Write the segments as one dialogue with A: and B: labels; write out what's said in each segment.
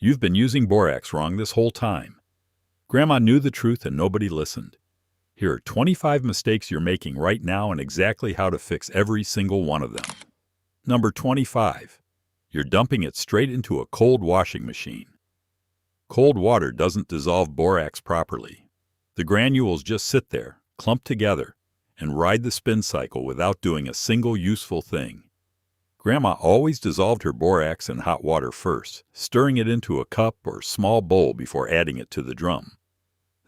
A: You've been using borax wrong this whole time. Grandma knew the truth and nobody listened. Here are 25 mistakes you're making right now and exactly how to fix every single one of them. Number 25. You're dumping it straight into a cold washing machine. Cold water doesn't dissolve borax properly. The granules just sit there, clumped together, and ride the spin cycle without doing a single useful thing. Grandma always dissolved her borax in hot water first, stirring it into a cup or small bowl before adding it to the drum.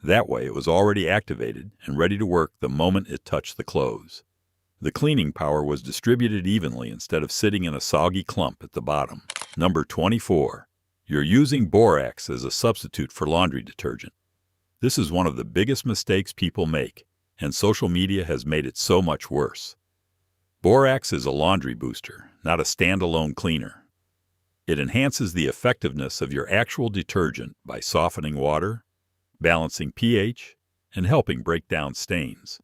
A: That way it was already activated and ready to work the moment it touched the clothes. The cleaning power was distributed evenly instead of sitting in a soggy clump at the bottom. Number 24. You're using borax as a substitute for laundry detergent. This is one of the biggest mistakes people make, and social media has made it so much worse. Borax is a laundry booster, not a standalone cleaner. It enhances the effectiveness of your actual detergent by softening water, balancing pH, and helping break down stains.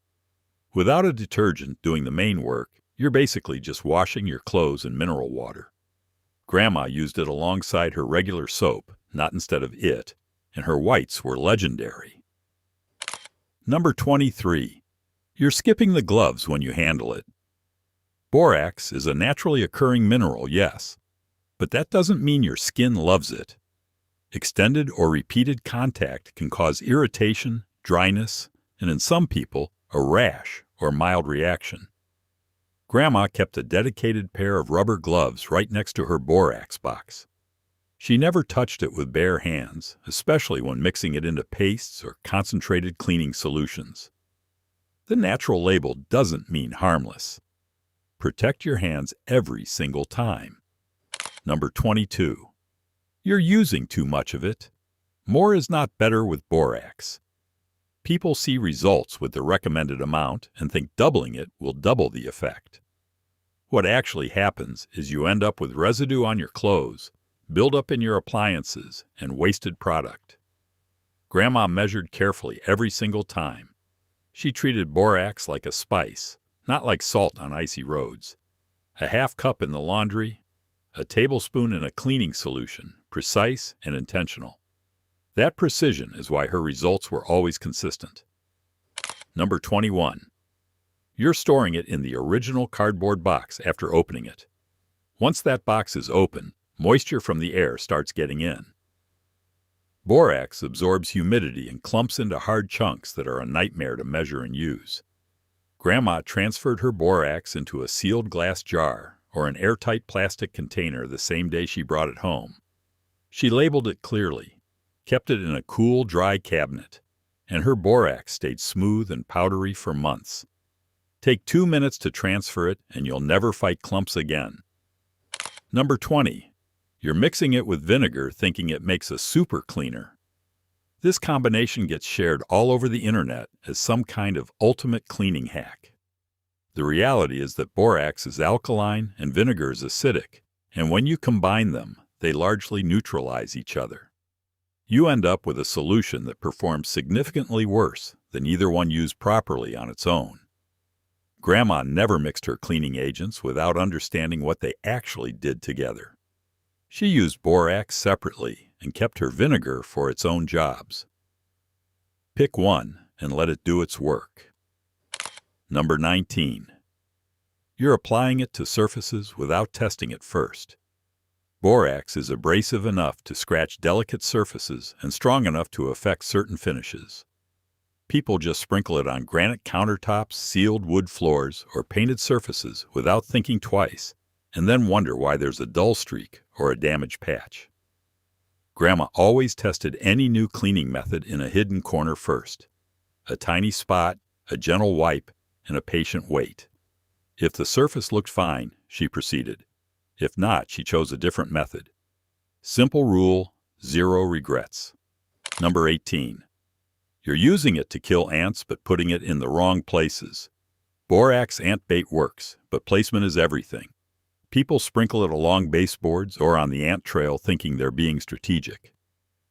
A: Without a detergent doing the main work, you're basically just washing your clothes in mineral water. Grandma used it alongside her regular soap, not instead of it, and her whites were legendary. Number 23. You're skipping the gloves when you handle it. Borax is a naturally occurring mineral, yes, but that doesn't mean your skin loves it. Extended or repeated contact can cause irritation, dryness, and in some people, a rash or mild reaction. Grandma kept a dedicated pair of rubber gloves right next to her borax box. She never touched it with bare hands, especially when mixing it into pastes or concentrated cleaning solutions. The natural label doesn't mean harmless. Protect your hands every single time. Number 22. You're using too much of it. More is not better with borax. People see results with the recommended amount and think doubling it will double the effect. What actually happens is you end up with residue on your clothes, buildup in your appliances, and wasted product. Grandma measured carefully every single time. She treated borax like a spice, not like salt on icy roads. A half cup in the laundry, a tablespoon in a cleaning solution, precise and intentional. That precision is why her results were always consistent. Number 21. You're storing it in the original cardboard box after opening it. Once that box is open, moisture from the air starts getting in. Borax absorbs humidity and clumps into hard chunks that are a nightmare to measure and use. Grandma transferred her borax into a sealed glass jar or an airtight plastic container the same day she brought it home. She labeled it clearly, kept it in a cool, dry cabinet, and her borax stayed smooth and powdery for months. Take 2 minutes to transfer it and you'll never fight clumps again. Number 20. You're mixing it with vinegar thinking it makes a super cleaner. This combination gets shared all over the internet as some kind of ultimate cleaning hack. The reality is that borax is alkaline and vinegar is acidic, and when you combine them, they largely neutralize each other. You end up with a solution that performs significantly worse than either one used properly on its own. Grandma never mixed her cleaning agents without understanding what they actually did together. She used borax separately and kept her vinegar for its own jobs. Pick one and let it do its work. Number 19. You're applying it to surfaces without testing it first. Borax is abrasive enough to scratch delicate surfaces and strong enough to affect certain finishes. People just sprinkle it on granite countertops, sealed wood floors, or painted surfaces without thinking twice, and then wonder why there's a dull streak or a damaged patch. Grandma always tested any new cleaning method in a hidden corner first. A tiny spot, a gentle wipe, and a patient wait. If the surface looked fine, she proceeded. If not, she chose a different method. Simple rule, 0 regrets. Number 18. You're using it to kill ants but putting it in the wrong places. Borax ant bait works, but placement is everything. People sprinkle it along baseboards or on the ant trail thinking they're being strategic.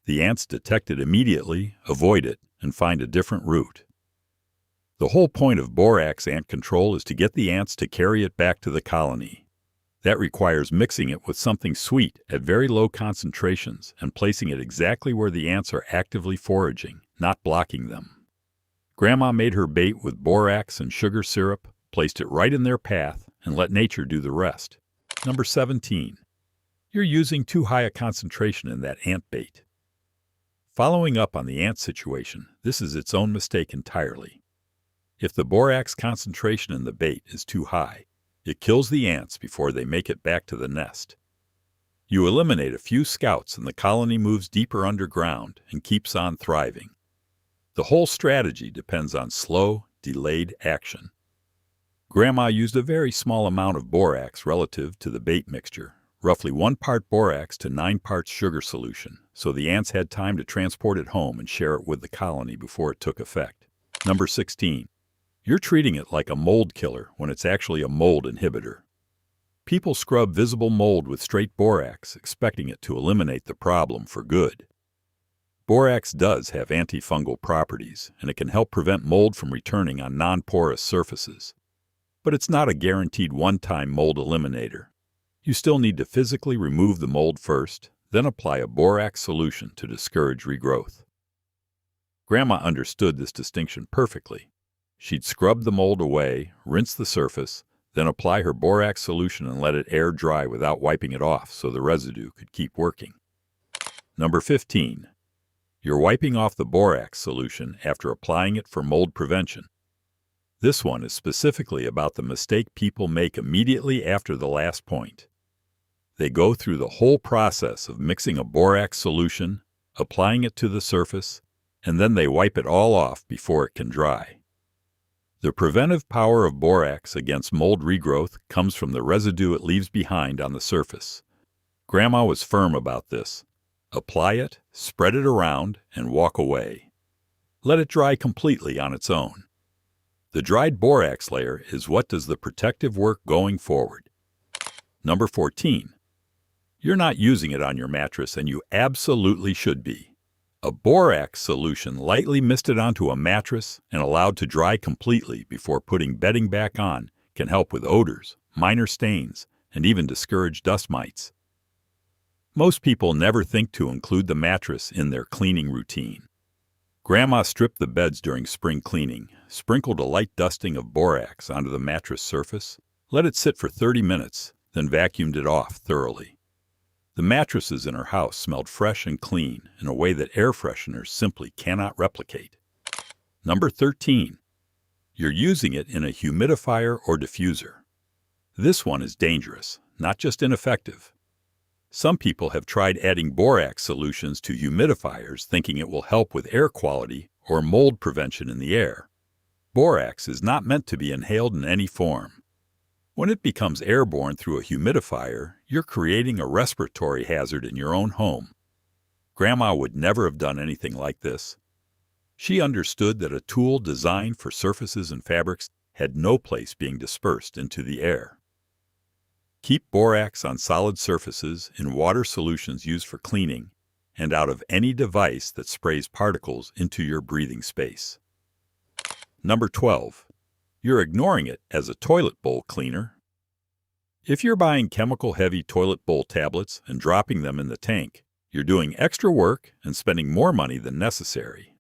A: The ants detect it immediately, avoid it, and find a different route. The whole point of borax ant control is to get the ants to carry it back to the colony. That requires mixing it with something sweet at very low concentrations and placing it exactly where the ants are actively foraging, not blocking them. Grandma made her bait with borax and sugar syrup, placed it right in their path, and let nature do the rest. Number 17. You're using too high a concentration in that ant bait. Following up on the ant situation, this is its own mistake entirely. If the borax concentration in the bait is too high, it kills the ants before they make it back to the nest. You eliminate a few scouts and the colony moves deeper underground and keeps on thriving. The whole strategy depends on slow, delayed action. Grandma used a very small amount of borax relative to the bait mixture, roughly 1 part borax to 9 parts sugar solution, so the ants had time to transport it home and share it with the colony before it took effect. Number 16. You're treating it like a mold killer when it's actually a mold inhibitor. People scrub visible mold with straight borax, expecting it to eliminate the problem for good. Borax does have antifungal properties, and it can help prevent mold from returning on non-porous surfaces. But it's not a guaranteed one-time mold eliminator. You still need to physically remove the mold first, then apply a borax solution to discourage regrowth. Grandma understood this distinction perfectly. She'd scrub the mold away, rinse the surface, then apply her borax solution and let it air dry without wiping it off so the residue could keep working. Number 15. You're wiping off the borax solution after applying it for mold prevention. This one is specifically about the mistake people make immediately after the last point. They go through the whole process of mixing a borax solution, applying it to the surface, and then they wipe it all off before it can dry. The preventive power of borax against mold regrowth comes from the residue it leaves behind on the surface. Grandma was firm about this. Apply it, spread it around, and walk away. Let it dry completely on its own. The dried borax layer is what does the protective work going forward. Number 14. You're not using it on your mattress, and you absolutely should be. A borax solution lightly misted onto a mattress and allowed to dry completely before putting bedding back on can help with odors, minor stains, and even discourage dust mites. Most people never think to include the mattress in their cleaning routine. Grandma stripped the beds during spring cleaning, sprinkled a light dusting of borax onto the mattress surface, let it sit for 30 minutes, then vacuumed it off thoroughly. The mattresses in her house smelled fresh and clean in a way that air fresheners simply cannot replicate. Number 13. You're using it in a humidifier or diffuser. This one is dangerous, not just ineffective. Some people have tried adding borax solutions to humidifiers thinking it will help with air quality or mold prevention in the air. Borax is not meant to be inhaled in any form. When it becomes airborne through a humidifier, you're creating a respiratory hazard in your own home. Grandma would never have done anything like this. She understood that a tool designed for surfaces and fabrics had no place being dispersed into the air. Keep borax on solid surfaces in water solutions used for cleaning and out of any device that sprays particles into your breathing space. Number 12. You're ignoring it as a toilet bowl cleaner. If you're buying chemical-heavy toilet bowl tablets and dropping them in the tank, you're doing extra work and spending more money than necessary.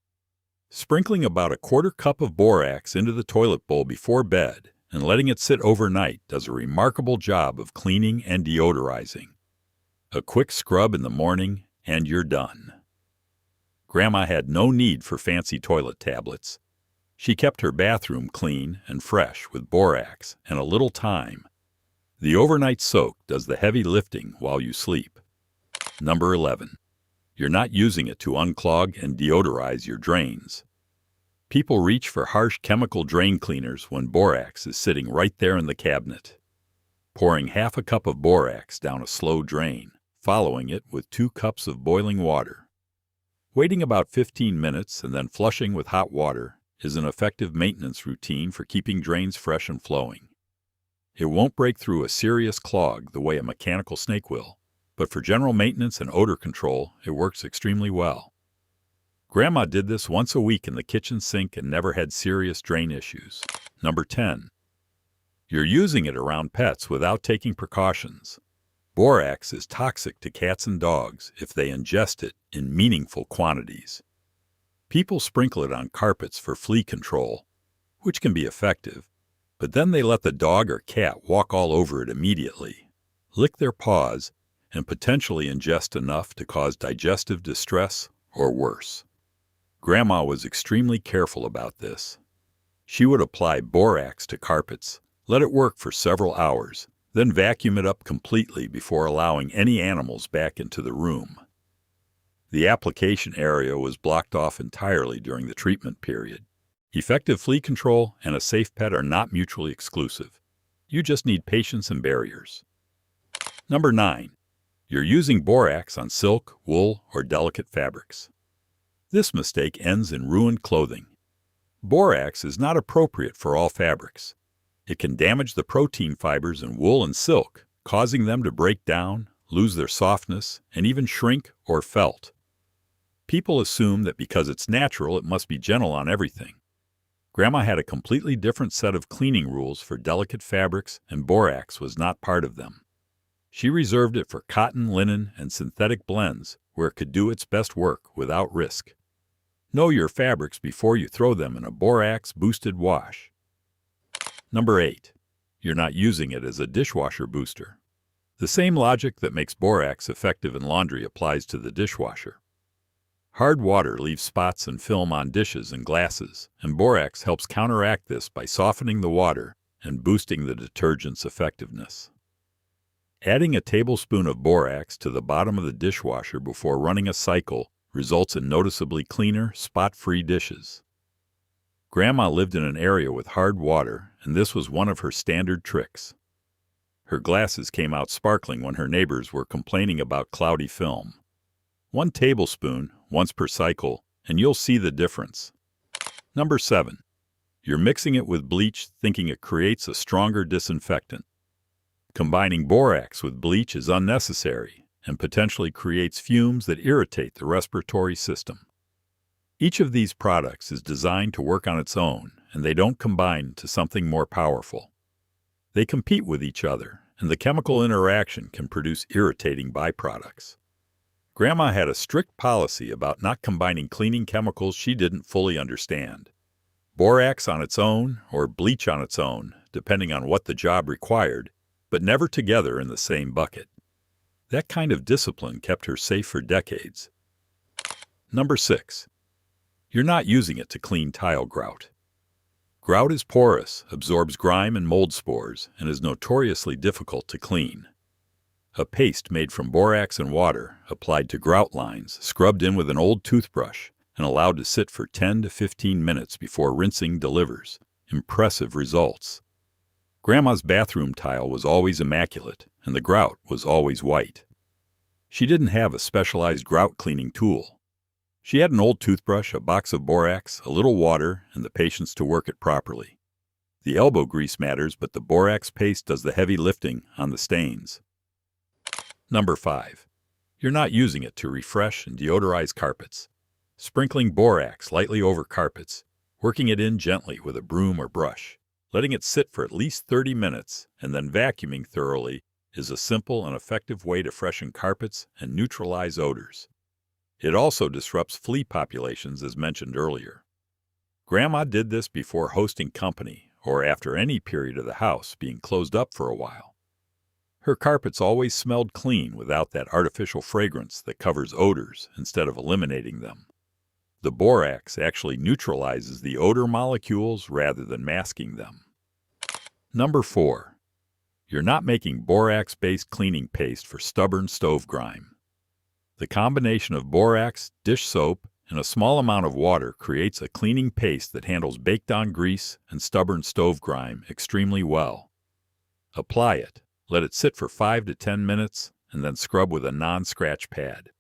A: Sprinkling about a quarter cup of borax into the toilet bowl before bed and letting it sit overnight does a remarkable job of cleaning and deodorizing. A quick scrub in the morning, and you're done. Grandma had no need for fancy toilet tablets. She kept her bathroom clean and fresh with borax and a little time. The overnight soak does the heavy lifting while you sleep. Number 11. You're not using it to unclog and deodorize your drains. People reach for harsh chemical drain cleaners when borax is sitting right there in the cabinet. Pouring half a cup of borax down a slow drain, following it with 2 cups of boiling water. Waiting about 15 minutes and then flushing with hot water is an effective maintenance routine for keeping drains fresh and flowing. It won't break through a serious clog the way a mechanical snake will, but for general maintenance and odor control, it works extremely well. Grandma did this once a week in the kitchen sink and never had serious drain issues. Number 10. You're using it around pets without taking precautions. Borax is toxic to cats and dogs if they ingest it in meaningful quantities. People sprinkle it on carpets for flea control, which can be effective, but then they let the dog or cat walk all over it immediately, lick their paws, and potentially ingest enough to cause digestive distress or worse. Grandma was extremely careful about this. She would apply borax to carpets, let it work for several hours, then vacuum it up completely before allowing any animals back into the room. The application area was blocked off entirely during the treatment period. Effective flea control and a safe pet are not mutually exclusive. You just need patience and barriers. Number 9. You're using borax on silk, wool, or delicate fabrics. This mistake ends in ruined clothing. Borax is not appropriate for all fabrics. It can damage the protein fibers in wool and silk, causing them to break down, lose their softness, and even shrink or felt. People assume that because it's natural, it must be gentle on everything. Grandma had a completely different set of cleaning rules for delicate fabrics, and borax was not part of them. She reserved it for cotton, linen, and synthetic blends where it could do its best work without risk. Know your fabrics before you throw them in a borax-boosted wash. Number 8. You're not using it as a dishwasher booster. The same logic that makes borax effective in laundry applies to the dishwasher. Hard water leaves spots and film on dishes and glasses, and borax helps counteract this by softening the water and boosting the detergent's effectiveness. Adding a tablespoon of borax to the bottom of the dishwasher before running a cycle results in noticeably cleaner, spot-free dishes. Grandma lived in an area with hard water, and this was one of her standard tricks. Her glasses came out sparkling when her neighbors were complaining about cloudy film. 1 tablespoon, once per cycle, and you'll see the difference. Number 7. You're mixing it with bleach thinking it creates a stronger disinfectant. Combining borax with bleach is unnecessary and potentially creates fumes that irritate the respiratory system. Each of these products is designed to work on its own, and they don't combine to something more powerful. They compete with each other, and the chemical interaction can produce irritating byproducts. Grandma had a strict policy about not combining cleaning chemicals she didn't fully understand. Borax on its own or bleach on its own, depending on what the job required, but never together in the same bucket. That kind of discipline kept her safe for decades. Number 6. You're not using it to clean tile grout. Grout is porous, absorbs grime and mold spores, and is notoriously difficult to clean. A paste made from borax and water, applied to grout lines, scrubbed in with an old toothbrush, and allowed to sit for 10 to 15 minutes before rinsing delivers impressive results. Grandma's bathroom tile was always immaculate, and the grout was always white. She didn't have a specialized grout cleaning tool. She had an old toothbrush, a box of borax, a little water, and the patience to work it properly. The elbow grease matters, but the borax paste does the heavy lifting on the stains. Number 5. You're not using it to refresh and deodorize carpets. Sprinkling borax lightly over carpets, working it in gently with a broom or brush, letting it sit for at least 30 minutes, and then vacuuming thoroughly is a simple and effective way to freshen carpets and neutralize odors. It also disrupts flea populations as mentioned earlier. Grandma did this before hosting company or after any period of the house being closed up for a while. Her carpets always smelled clean without that artificial fragrance that covers odors instead of eliminating them. The borax actually neutralizes the odor molecules rather than masking them. Number 4. You're not making borax-based cleaning paste for stubborn stove grime. The combination of borax, dish soap, and a small amount of water creates a cleaning paste that handles baked-on grease and stubborn stove grime extremely well. Apply it, let it sit for 5 to 10 minutes, and then scrub with a non-scratch pad.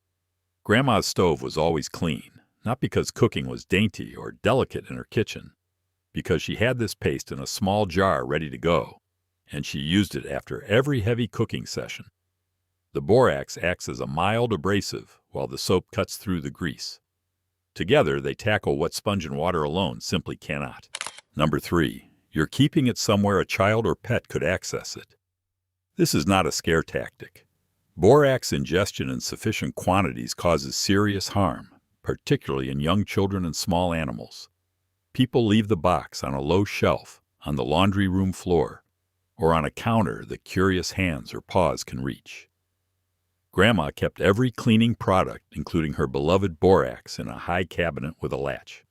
A: Grandma's stove was always clean, not because cooking was dainty or delicate in her kitchen, because she had this paste in a small jar ready to go, and she used it after every heavy cooking session. The borax acts as a mild abrasive while the soap cuts through the grease. Together, they tackle what sponge and water alone simply cannot. Number 3. You're keeping it somewhere a child or pet could access it. This is not a scare tactic. Borax ingestion in sufficient quantities causes serious harm, particularly in young children and small animals. People leave the box on a low shelf, on the laundry room floor, or on a counter that curious hands or paws can reach. Grandma kept every cleaning product, including her beloved borax, in a high cabinet with a latch.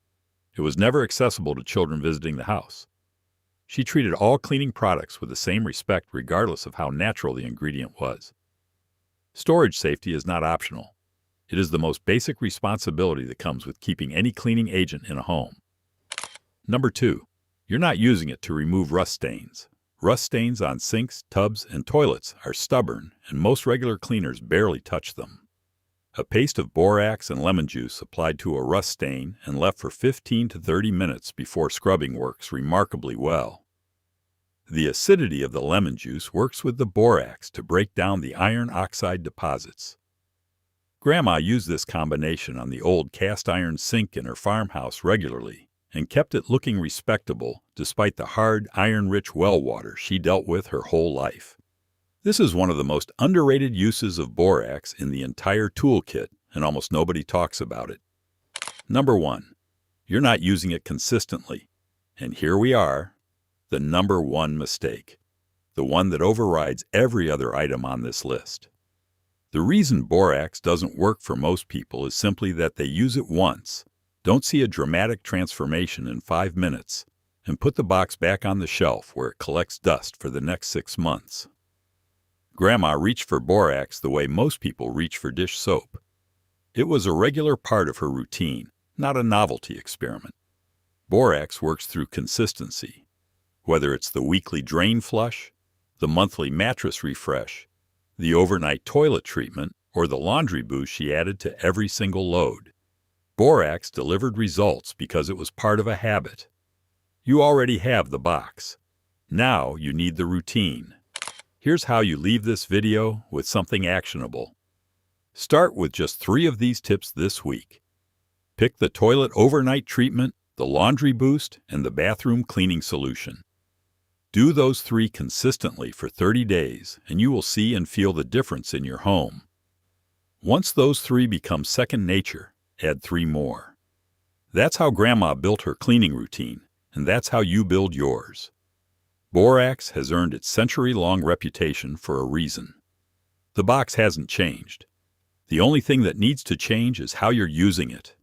A: It was never accessible to children visiting the house. She treated all cleaning products with the same respect regardless of how natural the ingredient was. Storage safety is not optional. It is the most basic responsibility that comes with keeping any cleaning agent in a home. Number 2. You're not using it to remove rust stains. Rust stains on sinks, tubs, and toilets are stubborn, and most regular cleaners barely touch them. A paste of borax and lemon juice applied to a rust stain and left for 15 to 30 minutes before scrubbing works remarkably well. The acidity of the lemon juice works with the borax to break down the iron oxide deposits. Grandma used this combination on the old cast iron sink in her farmhouse regularly and kept it looking respectable despite the hard, iron-rich well water she dealt with her whole life. This is one of the most underrated uses of borax in the entire toolkit, and almost nobody talks about it. Number 1. You're not using it consistently. And here we are, the number 1 mistake, the one that overrides every other item on this list. The reason borax doesn't work for most people is simply that they use it once, don't see a dramatic transformation in 5 minutes, and put the box back on the shelf where it collects dust for the next 6 months. Grandma reached for borax the way most people reach for dish soap. It was a regular part of her routine, not a novelty experiment. Borax works through consistency. Whether it's the weekly drain flush, the monthly mattress refresh, the overnight toilet treatment, or the laundry boost she added to every single load, borax delivered results because it was part of a habit. You already have the box. Now you need the routine. Here's how you leave this video with something actionable. Start with just 3 of these tips this week. Pick the toilet overnight treatment, the laundry boost, and the bathroom cleaning solution. Do those 3 consistently for 30 days, and you will see and feel the difference in your home. Once those 3 become second nature, add 3 more. That's how Grandma built her cleaning routine, and that's how you build yours. Borax has earned its century-long reputation for a reason. The box hasn't changed. The only thing that needs to change is how you're using it.